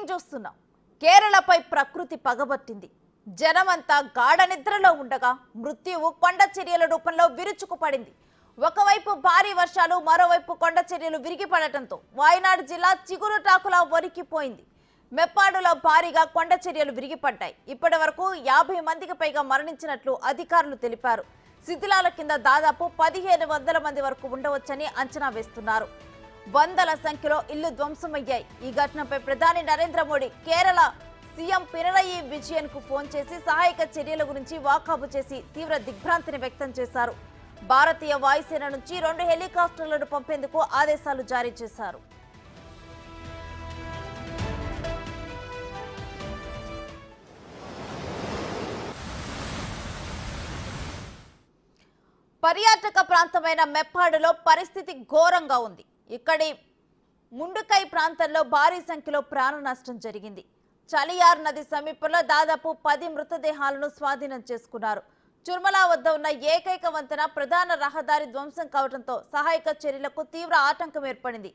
Shocking చూస్తున్నాం. కేరళపై ప్రకృతి పగబట్టింది. జనమంతా గాఢ నిద్రలో ఉండగా మృత్యువు కొండ చర్యల రూపంలో విరుచుకుపడింది. ఒకవైపు భారీ వర్షాలు, మరోవైపు కొండ చర్యలు విరిగిపడటంతో వాయనాడ్ జిల్లా చిగురుటాకులా వణికిపోయింది. మెప్పాడులో భారీగా కొండ చర్యలు విరిగిపడ్డాయి. ఇప్పటి వరకు 50 మందికి పైగా మరణించినట్లు అధికారులు తెలిపారు. శిథిలాల కింద దాదాపు 1500 మంది వరకు ఉండవచ్చని అంచనా వేస్తున్నారు. వందల సంఖ్యలో ఇళ్లు ధ్వంసమయ్యాయి. ఈ ఘటనపై ప్రధాని నరేంద్ర మోడీ కేరళ సీఎం పినరయి విజయన్ కు ఫోన్ చేసి సహాయక చర్యల గురించి వాకబు చేసి తీవ్ర దిగ్భ్రాంతిని వ్యక్తం చేశారు. భారతీయ వాయుసేన నుంచి 2 హెలికాప్టర్లను పంపేందుకు ఆదేశాలు జారీ చేశారు. పర్యాటక ప్రాంతమైన మెప్పాడులో పరిస్థితి ఘోరంగా ఉంది. ఇక్కడి ముండుకై ప్రాంతంలో భారీ సంఖ్యలో ప్రాణ నష్టం జరిగింది. చలియార్ నది సమీపంలో దాదాపు 10 మృతదేహాలను స్వాధీనం చేసుకున్నారు. చుర్మలా వద్ద ఉన్న ఏకైక వంతెన ప్రధాన రహదారి ధ్వంసం కావడంతో సహాయక చర్యలకు తీవ్ర ఆటంకం ఏర్పడింది.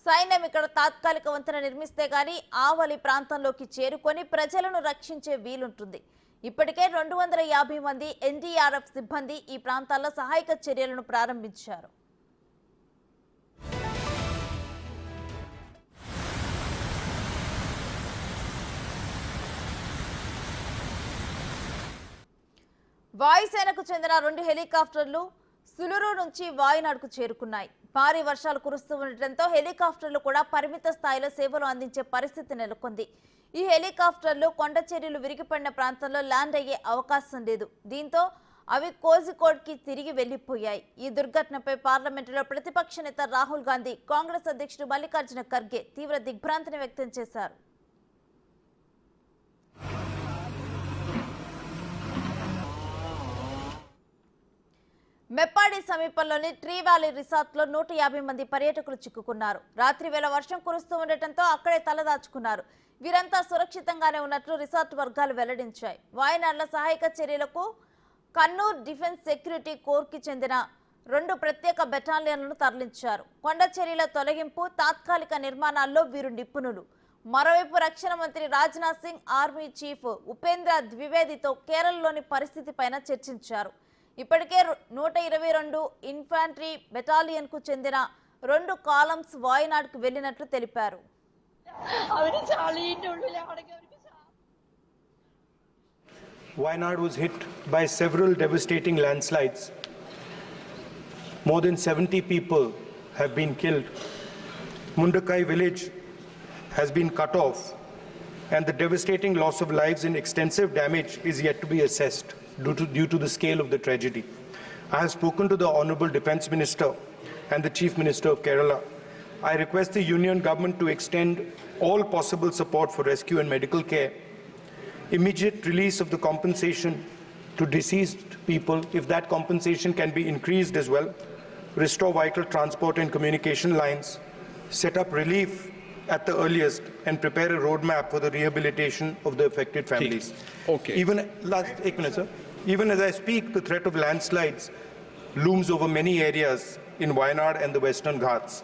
సైన్యం ఇక్కడ తాత్కాలిక వంతెన నిర్మిస్తే గానీ ఆవలి ప్రాంతంలోకి చేరుకొని ప్రజలను రక్షించే వీలుంటుంది. ఇప్పటికే 250 మంది ఎన్డీఆర్ఎఫ్ సిబ్బంది ఈ ప్రాంతాల్లో సహాయక చర్యలను ప్రారంభించారు. వాయుసేనకు చెందిన 2 హెలికాప్టర్లు సులురు నుంచి వాయునాడ్కు చేరుకున్నాయి. భారీ వర్షాలు కురుస్తూ ఉండటంతో హెలికాప్టర్లు కూడా పరిమిత స్థాయిలో సేవలు అందించే పరిస్థితి నెలకొంది. ఈ హెలికాప్టర్లు కొండ చర్యలు విరిగిపడిన ప్రాంతంలో ల్యాండ్ అయ్యే అవకాశం లేదు. దీంతో అవి కోజికోడ్కి తిరిగి వెళ్లిపోయాయి. ఈ దుర్ఘటనపై పార్లమెంటులో ప్రతిపక్ష నేత రాహుల్ గాంధీ, కాంగ్రెస్ అధ్యక్షుడు మల్లికార్జున ఖర్గే తీవ్ర దిగ్భ్రాంతిని వ్యక్తం చేశారు. మెప్పాడి సమీపంలోని ట్రీ వ్యాలీ రిసార్ట్ లో 150 మంది పర్యాటకులు చిక్కుకున్నారు. రాత్రి వేళ వర్షం కురుస్తూ ఉండటంతో అక్కడే తలదాచుకున్నారు. వీరంతా సురక్షితంగానే ఉన్నట్లు రిసార్ట్ వర్గాలు వెల్లడించాయి. వాయనాడ్ల సహాయక చర్యలకు కన్నూర్ డిఫెన్స్ సెక్యూరిటీ కోర్ కి చెందిన 2 ప్రత్యేక బెటాలియన్లను తరలించారు. కొండ చర్యల తొలగింపు, తాత్కాలిక నిర్మాణాల్లో వీరు నిపుణులు. మరోవైపు రక్షణ మంత్రి రాజ్నాథ్ సింగ్, ఆర్మీ చీఫ్ ఉపేంద్ర ద్వివేదితో కేరళలోని పరిస్థితిపైన చర్చించారు. ఇప్పటికే 122 ఇన్ఫాంట్రీ బెటాలియన్ కు చెందిన 2 కాలమ్స్ వాయనాడ్కు వెళ్లినట్లు తెలిపారు. Wayanad was hit by several devastating landslides. More than 70 people have been killed. Mundakai village has been cut off, and the devastating loss of lives and extensive damage is yet to be assessed due to the scale of the tragedy. I have spoken to the Honorable Defence Minister and the Chief Minister of Kerala. I request the Union Government to extend all possible support for rescue and medical care, immediate release of the compensation to deceased people, if that compensation can be increased as well, restore vital transport and communication lines, set up relief at the earliest, and prepare a roadmap for the rehabilitation of the affected families. Okay. Even as I speak, the threat of landslides looms over many areas in Wayanad and the Western Ghats.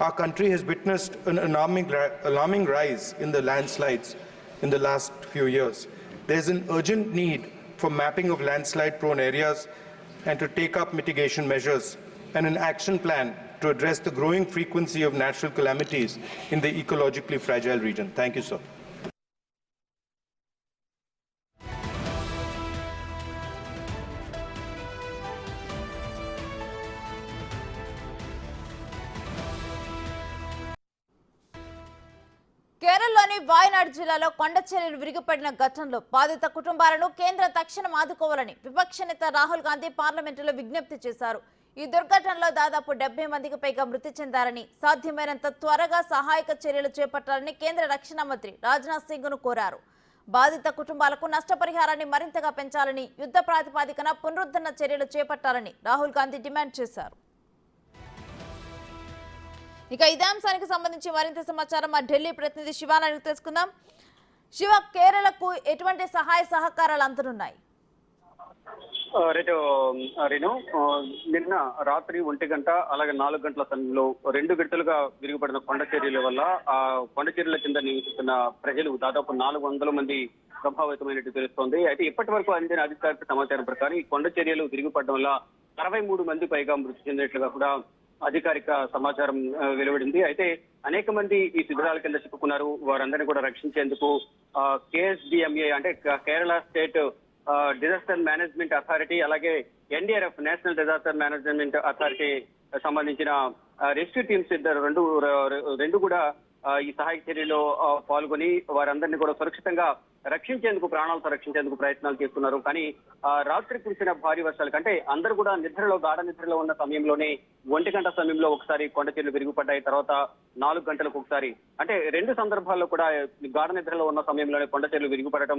Our country has witnessed an alarming rise in the landslides in the last few years. There is an urgent need for mapping of landslide-prone areas and to take up mitigation measures and an action plan to address the growing frequency of natural calamities in the ecologically fragile region. Thank you, sir. కేరళలోని వాయనాడ్ జిల్లాలో కొండ చర్యలు విరిగిపడిన ఘటనలో బాధిత కుటుంబాలను కేంద్ర తక్షణం ఆదుకోవాలని విపక్ష నేత రాహుల్ గాంధీ పార్లమెంటులో విజ్ఞప్తి చేశారు. ఈ దుర్ఘటనలో దాదాపు 70 మందికి పైగా మృతి చెందారని, సాధ్యమైనంత త్వరగా సహాయక చర్యలు చేపట్టాలని కేంద్ర రక్షణ మంత్రి రాజ్నాథ్ సింగ్ ను కోరారు. బాధిత కుటుంబాలకు నష్టపరిహారాన్ని మరింతగా పెంచాలని, యుద్ధ ప్రాతిపదికన పునరుద్ధరణ చర్యలు చేపట్టాలని రాహుల్ గాంధీ డిమాండ్ చేశారు. ఇక ఇదే అంశానికి సంబంధించి మరింత సమాచారం మా ఢిల్లీ ప్రతినిధి శివాని తెలుసుకుందాం. శివ, కేరళకు ఎటువంటి సహాయ సహకారాలు అందనున్నాయి? రేటు రేణు నిన్న రాత్రి 1 గంట అలాగే 4 గంటల సమయంలో 2 విడతలుగా విరిగిపడిన కొండ చర్యల వల్ల ఆ కొండ చర్యల కింద నివసిస్తున్న ప్రజలు దాదాపు 400 మంది ప్రభావితమైనట్టు తెలుస్తోంది. అయితే ఇప్పటి వరకు అందిన అధికారిక సమాచారం ప్రకారం ఈ కొండ చర్యలు విరిగిపడడం వల్ల 63 మంది పైగా మృతి చెందినట్లుగా కూడా అధికారిక సమాచారం వెలువడింది. అయితే అనేక మంది ఈ శిబిరాల కింద చిక్కుకున్నారు. వారందరినీ కూడా రక్షించేందుకు KSDMA అంటే Kerala state disaster management authority అలాగే NDRF national disaster management authority సంబంధించిన రెస్క్యూ టీమ్స్ రెండు కూడా ఈ సహాయక చర్యలో పాల్గొని వారందరినీ కూడా సురక్షితంగా రక్షించేందుకు ప్రాణాలతో రక్షించేందుకు ప్రయత్నాలు చేస్తున్నారు. కానీ రాత్రి కురిసిన భారీ వర్షాలు కంటే అందరూ కూడా గాఢ నిద్రలో ఉన్న సమయంలోనే 1 గంట సమయంలో ఒకసారి కొండ చర్యలు విరిగిపడ్డాయి. తర్వాత 4 గంటలకు ఒకసారి అంటే 2 సందర్భాల్లో కూడా గాఢ నిద్రలో ఉన్న సమయంలోనే కొండ చర్యలు విరిగిపడటం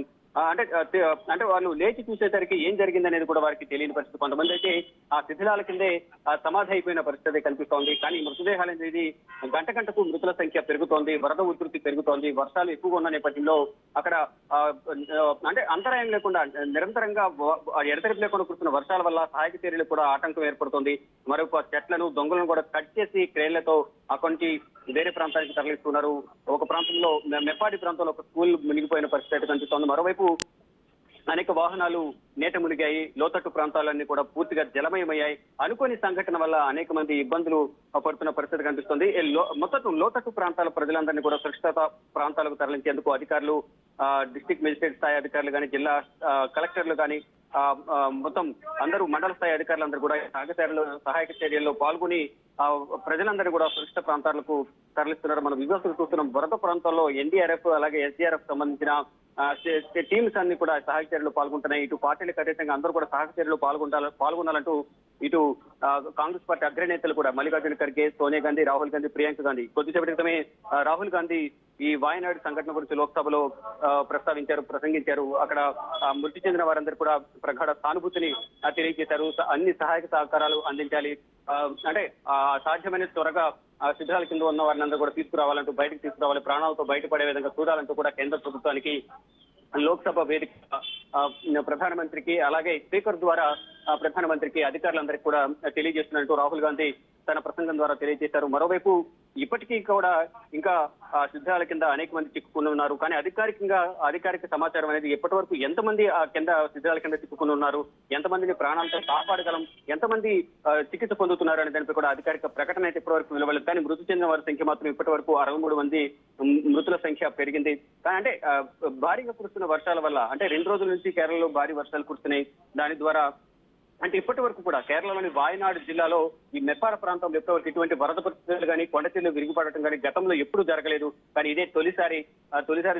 అంటే వాళ్ళు లేచి చూసేసరికి ఏం జరిగిందనేది కూడా వారికి తెలియని పరిస్థితి. కొంతమంది అయితే ఆ శిథిలాల కిందే సమాధి అయిపోయిన పరిస్థితి కనిపిస్తోంది. కానీ మృతదేహాలు అనేది గంటకు మృతుల సంఖ్య పెరుగుతోంది, వరద ఉధృతి పెరుగుతోంది. వర్షాలు ఎక్కువగా ఉన్న నేపథ్యంలో అక్కడ అంటే అంతరాయం లేకుండా నిరంతరంగా ఎడతెరిపి లేకుండా కురుస్తున్న వర్షాల వల్ల సహాయక చర్యలు కూడా ఆటంకం ఏర్పడుతోంది. మరొక చెట్లను దొంగలను కూడా కట్ చేసి క్రేన్లతో అక్కడి నుంచి వేరే ప్రాంతానికి తరలిస్తున్నారు. ఒక ప్రాంతంలో మెప్పాడి ప్రాంతంలో ఒక స్కూల్ మునిగిపోయిన పరిస్థితి కనిపిస్తోంది. మరోవైపు అనేక వాహనాలు నేట మునిగాయి. లోతట్టు ప్రాంతాలన్నీ కూడా పూర్తిగా జలమయమయ్యాయి. అనుకోని సంఘటన వల్ల అనేక మంది ఇబ్బందులు పడుతున్న పరిస్థితి కనిపిస్తుంది. మొత్తం లోతట్టు ప్రాంతాల ప్రజలందరినీ కూడా సురక్షిత ప్రాంతాలకు తరలించేందుకు అధికారులు డిస్ట్రిక్ట్ మెజిస్ట్రేట్ స్థాయి అధికారులు కానీ, జిల్లా కలెక్టర్లు కానీ మొత్తం అందరూ మండల స్థాయి అధికారులందరూ కూడా సహాయక చర్యల్లో పాల్గొని ప్రజలందరూ కూడా సురక్షిత ప్రాంతాలకు తరలిస్తున్నారు. మనం విజువల్స్ చూస్తున్నాం. వరద ప్రాంతాల్లో NDRF అలాగే SDRF సంబంధించిన టీమ్స్ అన్ని కూడా సహాయక చర్యలు పాల్గొంటున్నాయి. ఇటు పార్టీలకు అతీతంగా అందరూ కూడా సహాయక చర్యలు పాల్గొనాలంటూ ఇటు కాంగ్రెస్ పార్టీ అగ్రనేతలు కూడా మల్లికార్జున ఖర్గే, సోనియా గాంధీ, రాహుల్ గాంధీ, ప్రియాంక గాంధీ కొద్దిసేపటి క్రితమే రాహుల్ గాంధీ ఈ వాయనాడు సంఘటన గురించి లోక్సభలో ప్రసంగించారు. అక్కడ మృతి చెందిన వారందరూ కూడా ప్రగాఢ సానుభూతిని తెలియజేశారు. అన్ని సహాయక సహకారాలు అందించాలి, అంటే సాధ్యమైన త్వరగా శిథిరాల కింద ఉన్న వారిని అందరూ కూడా తీసుకురావాలంటూ, బయటకు తీసుకురావాలి, ప్రాణాలతో బయటపడే విధంగా చూడాలంటూ కూడా కేంద్ర ప్రభుత్వానికి లోక్సభ వేదిక ప్రధానమంత్రికి అలాగే స్పీకర్ ద్వారా ప్రధానమంత్రికి అధికారులందరికీ కూడా తెలియజేస్తున్నట్టు రాహుల్ గాంధీ తన ప్రసంగం ద్వారా తెలియజేశారు. మరోవైపు ఇప్పటికీ కూడా ఇంకా శిథిరాల కింద అనేక మంది చిక్కుకుని ఉన్నారు. కానీ అధికారిక సమాచారం అనేది ఇప్పటి వరకు ఎంతమంది ఆ శిథిరాల కింద చిక్కుకుని ఉన్నారు, ఎంతమందిని ప్రాణాలతో కాపాడగలం, ఎంతమంది చికిత్స పొందుతున్నారు అనే దానిపై కూడా అధికారిక ప్రకటన అయితే ఇప్పటి వరకు వెలువడలేదు. కానీ మృతి చెందిన వారి సంఖ్య మాత్రం ఇప్పటి వరకు 63 మంది మృతుల సంఖ్య పెరిగింది. కానీ అంటే భారీగా కురుస్తున్న వర్షాల వల్ల అంటే 2 రోజుల నుంచి కేరళలో భారీ వర్షాలు కురుస్తున్నాయి. దాని ద్వారా అంటే ఇప్పటి వరకు కూడా కేరళలోని వాయనాడు జిల్లాలో ఈ మెప్పాడ ప్రాంతంలో ఎప్పటివరకు ఇటువంటి వరద పరిస్థితులు కానీ కొండ చర్యలు విరిగిపడటం కానీ గతంలో ఎప్పుడూ జరగలేదు. కానీ ఇదే తొలిసారి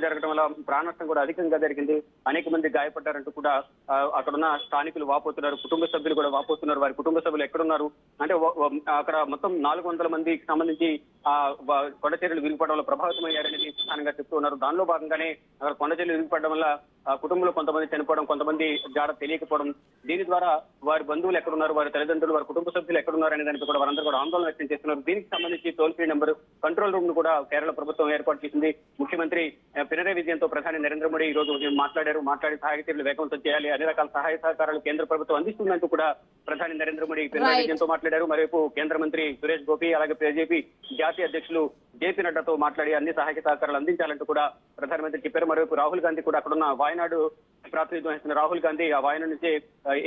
జరగడం వల్ల ప్రాణ నష్టం కూడా అధికంగా జరిగింది. అనేక మంది గాయపడ్డారంటూ కూడా అక్కడున్న స్థానికులు వాపోతున్నారు, కుటుంబ సభ్యులు కూడా వాపోతున్నారు. వారి కుటుంబ సభ్యులు ఎక్కడున్నారు అంటే అక్కడ మొత్తం 400 మందికి సంబంధించి కొండ చర్యలు విరిగిపడడం ప్రభావితమయ్యారనేది ప్రధానంగా చెప్తూ ఉన్నారు. దానిలో భాగంగానే అక్కడ కొండ చర్యలు విరిగిపడడం వల్ల కుటుంబంలో కొంతమంది చనిపోవడం, కొంతమంది జాడ తెలియకపోవడం, దీని ద్వారా వారి బంధువులు ఎక్కడున్నారు, వారి తల్లిదండ్రులు, వారి కుటుంబ సభ్యులు ఎక్కడున్నారు అనే దానిపై కూడా వారందరూ కూడా ఆందోళన వ్యక్తం చేస్తున్నారు. దీనికి సంబంధించి toll free number control room ను కూడా కేరళ ప్రభుత్వం ఏర్పాటు చేసింది. ముఖ్యమంత్రి పినరయ్ విజయన్తో ప్రధాని నరేంద్ర మోడీ ఈ రోజు మాట్లాడి సహాయక చర్యలు వేగవంతం చేయాలి, అన్ని రకాల సహాయ సహకారాలు కేంద్ర ప్రభుత్వం అందిస్తుందంటూ కూడా ప్రధాని నరేంద్ర మోడీ పినరయ్ విజయన్తో మాట్లాడారు. మరోవైపు కేంద్ర మంత్రి సురేష్ గోపి అలాగే BJP జాతీయ అధ్యక్షులు JP నడ్డాతో మాట్లాడి అన్ని సహాయక సహకారాలు అందించాలంటూ కూడా ప్రధానమంత్రి చెప్పారు. మరోవైపు రాహుల్ గాంధీ కూడా అక్కడున్న వాయనాడు ప్రాతినిధ్యం వహిస్తున్న రాహుల్ గాంధీ ఆ వాయనాడు నుంచి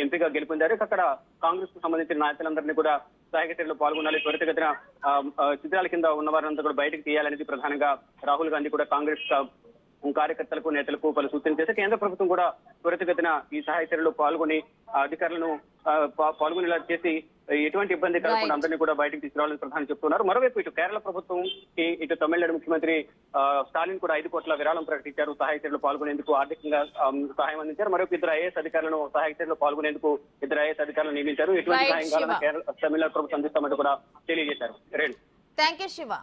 ఎంపీగా గెలుపొందారు. అక్కడ కాంగ్రెస్ కు సంబంధించిన నాయకులందరినీ కూడా సహాయక చర్యలో పాల్గొనాలి, త్వరితగతిన శిథిరాల కింద ఉన్న వారంతా కూడా బయటకు తీయాలనేది ప్రధానంగా రాహుల్ గాంధీ కూడా కాంగ్రెస్ కార్యకర్తలకు, నేతలకు పలు సూచనలు చేస్తే కేంద్ర ప్రభుత్వం కూడా త్వరితగతిన ఈ సహాయ చర్యలో పాల్గొని అధికారులను పాల్గొనేలా చేసి ఎటువంటి ఇబ్బంది కలగకుండా అందరినీ కూడా బయటకు తీసుకురావాలని ప్రధాని చెప్తున్నారు. మరోవైపు ఇటు కేరళ ప్రభుత్వం ఇటు తమిళనాడు ముఖ్యమంత్రి స్టాలిన్ కూడా 5 కోట్ల విరాళం ప్రకటించారు. సహాయ చర్యలు పాల్గొనేందుకు ఆర్థికంగా సహాయం అందించారు. మరోవైపు 2 IAS అధికారులను సహాయ చర్యలు పాల్గొనేందుకు 2 IAS అధికారులను నియమించారు. ఎటువంటి సహాయం కావాలని తమిళనాడు ప్రభుత్వం అందిస్తామంటూ కూడా తెలియజేశారు. Thank you Shiva.